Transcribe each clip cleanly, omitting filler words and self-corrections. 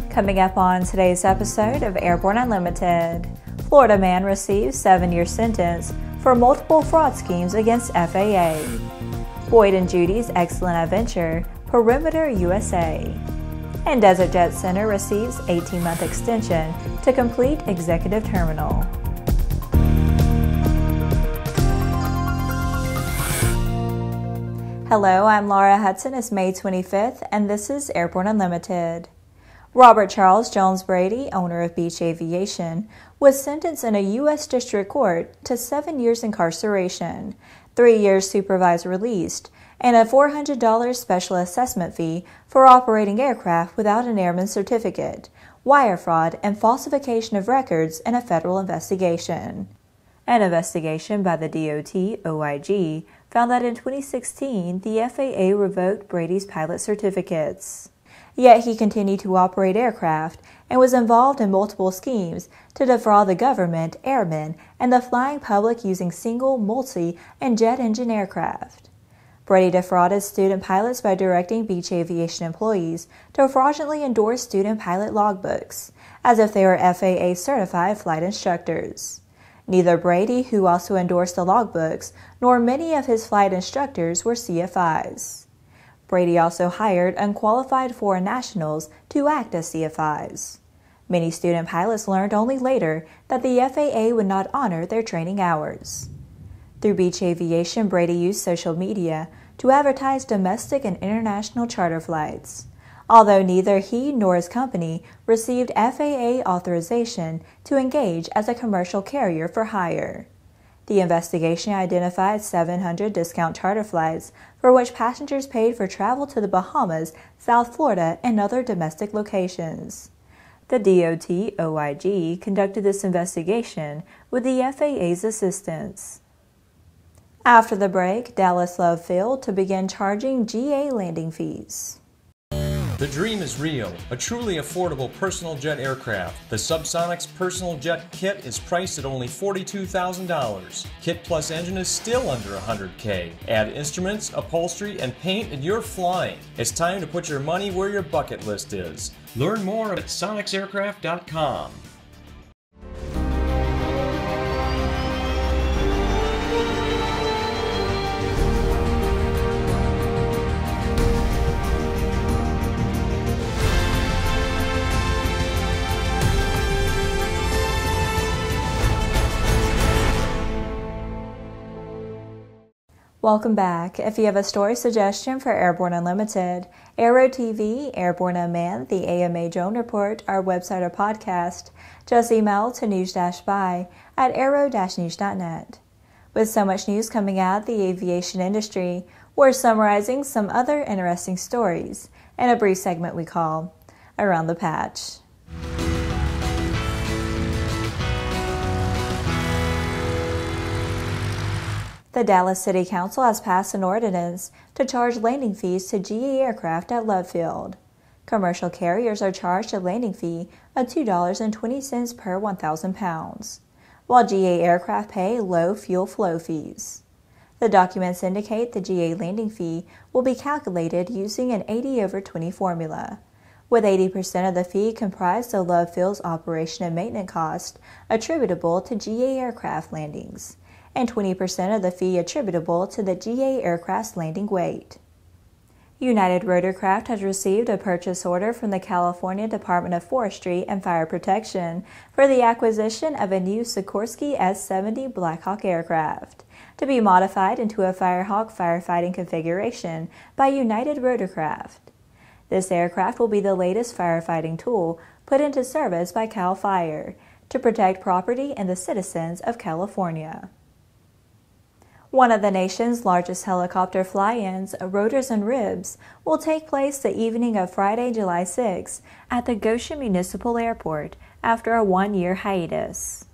Coming up on today's episode of Airborne Unlimited, Florida man receives 7-year sentence for multiple fraud schemes against FAA. Boyd and Judy's excellent adventure, Perimeter USA. And Desert Jet Center receives 18-month extension to complete executive terminal. Hello, I'm Laura Hudson. It's May 25th, and this is Airborne Unlimited. Robert Charles Jones Brady, owner of Beach Aviation, was sentenced in a U.S. District Court to 7 years incarceration, 3 years supervised released, and a $400 special assessment fee for operating aircraft without an airman certificate, wire fraud, and falsification of records in a federal investigation. An investigation by the DOT OIG found that in 2016, the FAA revoked Brady's pilot certificates. Yet he continued to operate aircraft and was involved in multiple schemes to defraud the government, airmen, and the flying public using single, multi, and jet engine aircraft. Brady defrauded student pilots by directing Beach Aviation employees to fraudulently endorse student pilot logbooks, as if they were FAA-certified flight instructors. Neither Brady, who also endorsed the logbooks, nor many of his flight instructors were CFIs. Brady also hired unqualified foreign nationals to act as CFIs. Many student pilots learned only later that the FAA would not honor their training hours. Through Beach Aviation, Brady used social media to advertise domestic and international charter flights. Although neither he nor his company received FAA authorization to engage as a commercial carrier for hire. The investigation identified 700 discount charter flights for which passengers paid for travel to the Bahamas, South Florida, and other domestic locations. The DOT OIG conducted this investigation with the FAA's assistance. After the break, Dallas Love Field to begin charging GA landing fees. The dream is real, a truly affordable personal jet aircraft. The Subsonics Personal Jet Kit is priced at only $42,000. Kit plus engine is still under $100K. Add instruments, upholstery, and paint and you're flying. It's time to put your money where your bucket list is. Learn more at sonicsaircraft.com. Welcome back. If you have a story suggestion for Airborne Unlimited, Aero-TV, Airborne Unmanned, the AMA Drone Report, our website or podcast, just email to news-by@aero-news.net. With so much news coming out of the aviation industry, we're summarizing some other interesting stories in a brief segment we call Around the Patch. The Dallas City Council has passed an ordinance to charge landing fees to GA aircraft at Love Field. Commercial carriers are charged a landing fee of $2.20 per 1,000 pounds, while GA aircraft pay low fuel flow fees. The documents indicate the GA landing fee will be calculated using an 80/20 formula, with 80% of the fee comprised of Love Field's operation and maintenance cost attributable to GA aircraft landings, and 20% of the fee attributable to the GA aircraft's landing weight. United Rotorcraft has received a purchase order from the California Department of Forestry and Fire Protection for the acquisition of a new Sikorsky S-70 Black Hawk aircraft to be modified into a Firehawk firefighting configuration by United Rotorcraft. This aircraft will be the latest firefighting tool put into service by CAL FIRE to protect property and the citizens of California. One of the nation's largest helicopter fly-ins, Rotors and Ribs, will take place the evening of Friday, July 6 at the Goshen Municipal Airport after a one-year hiatus.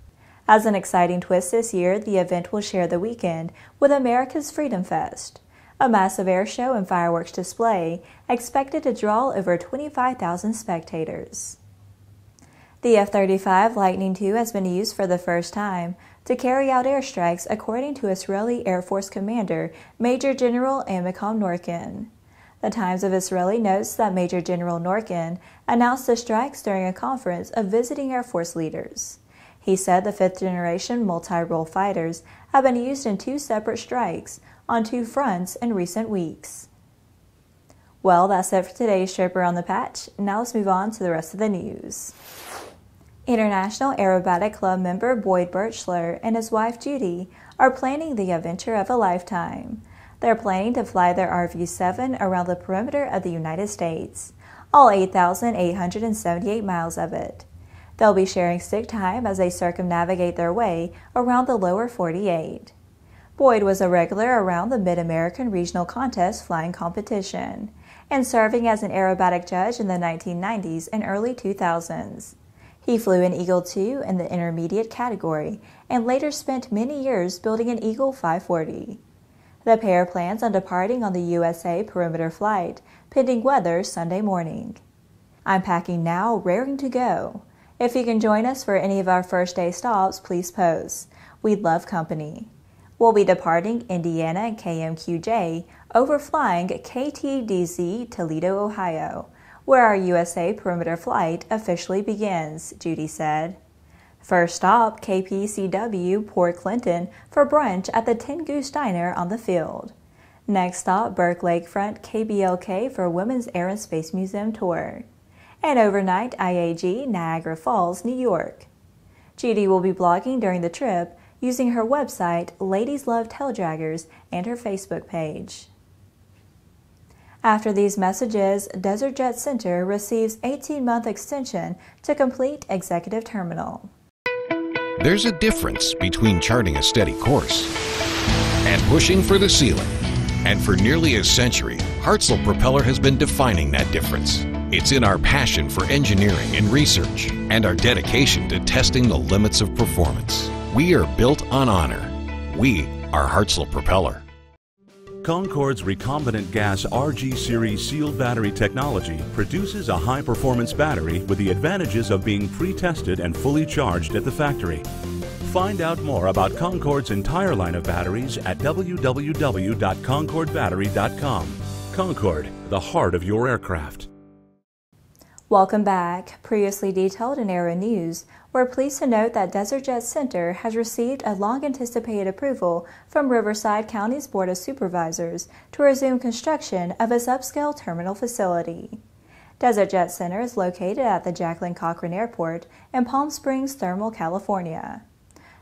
As an exciting twist this year, the event will share the weekend with America's Freedom Fest, a massive air show and fireworks display expected to draw over 25,000 spectators. The F-35 Lightning II has been used for the first time to carry out airstrikes, according to Israeli Air Force Commander Major General Amikom Norkin. The Times of Israeli notes that Major General Norkin announced the strikes during a conference of visiting Air Force leaders. He said the fifth-generation multi-role fighters have been used in 2 separate strikes on 2 fronts in recent weeks. Well, that's it for today's trip around the patch. Now let's move on to the rest of the news. International Aerobatic Club member Boyd Birchler and his wife Judy are planning the adventure of a lifetime. They're planning to fly their RV-7 around the perimeter of the United States, all 8,878 miles of it. They'll be sharing stick time as they circumnavigate their way around the lower 48. Boyd was a regular around the Mid-American Regional Contest flying competition and serving as an aerobatic judge in the 1990s and early 2000s. He flew an Eagle 2 in the intermediate category and later spent many years building an Eagle 540. The pair plans on departing on the USA perimeter flight, pending weather Sunday morning. I'm packing now, raring to go. If you can join us for any of our first day stops, please post. We'd love company. We'll be departing Indiana KMQJ, overflying KTDZ Toledo, Ohio, where our USA perimeter flight officially begins, Judy said. First stop, KPCW Port Clinton for brunch at the Tin Goose Diner on the field. Next stop, Burke Lakefront KBLK for Women's Air and Space Museum tour. And overnight, IAG Niagara Falls, New York. Judy will be blogging during the trip using her website, Ladies Love Taildraggers, and her Facebook page. After these messages, Desert Jet Center receives 18-month extension to complete executive terminal. There's a difference between charting a steady course and pushing for the ceiling. And for nearly a century, Hartzell Propeller has been defining that difference. It's in our passion for engineering and research and our dedication to testing the limits of performance. We are built on honor. We are Hartzell Propeller. Concorde's recombinant gas RG series sealed battery technology produces a high-performance battery with the advantages of being pre-tested and fully charged at the factory. Find out more about Concorde's entire line of batteries at www.concordebattery.com. Concorde, the heart of your aircraft. Welcome back. Previously detailed in Aero-News, we're pleased to note that Desert Jet Center has received a long-anticipated approval from Riverside County's Board of Supervisors to resume construction of its upscale terminal facility. Desert Jet Center is located at the Jacqueline Cochran Airport in Palm Springs Thermal, California.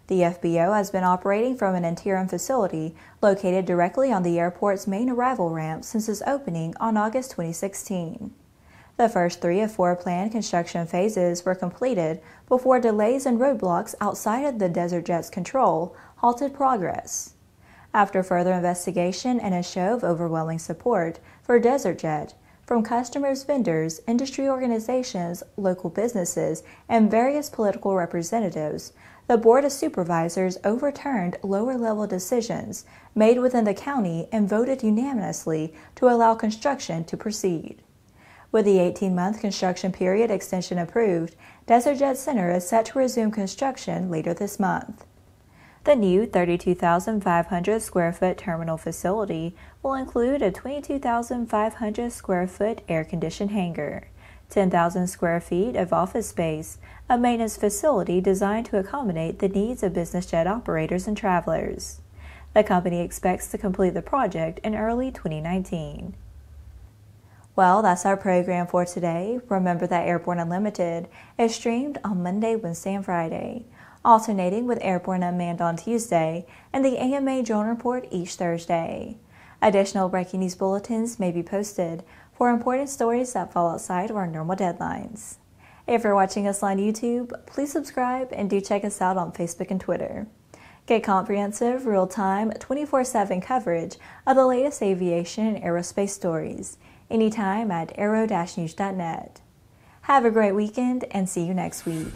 The FBO has been operating from an interim facility located directly on the airport's main arrival ramp since its opening on August 2016. The first 3 of 4 planned construction phases were completed before delays and roadblocks outside of the Desert Jet's control halted progress. After further investigation and a show of overwhelming support for Desert Jet from customers, vendors, industry organizations, local businesses, and various political representatives, the Board of Supervisors overturned lower-level decisions made within the county and voted unanimously to allow construction to proceed. With the 18-month construction period extension approved, Desert Jet Center is set to resume construction later this month. The new 32,500 square foot terminal facility will include a 22,500 square foot air-conditioned hangar, 10,000 square feet of office space, a maintenance facility designed to accommodate the needs of business jet operators and travelers. The company expects to complete the project in early 2019. Well, that's our program for today. Remember that Airborne Unlimited is streamed on Monday, Wednesday, and Friday, alternating with Airborne Unmanned on Tuesday and the AMA Drone Report each Thursday. Additional breaking news bulletins may be posted for important stories that fall outside of our normal deadlines. If you're watching us on YouTube, please subscribe and do check us out on Facebook and Twitter. Get comprehensive, real-time, 24/7 coverage of the latest aviation and aerospace stories anytime at aero-news.net. Have a great weekend and see you next week.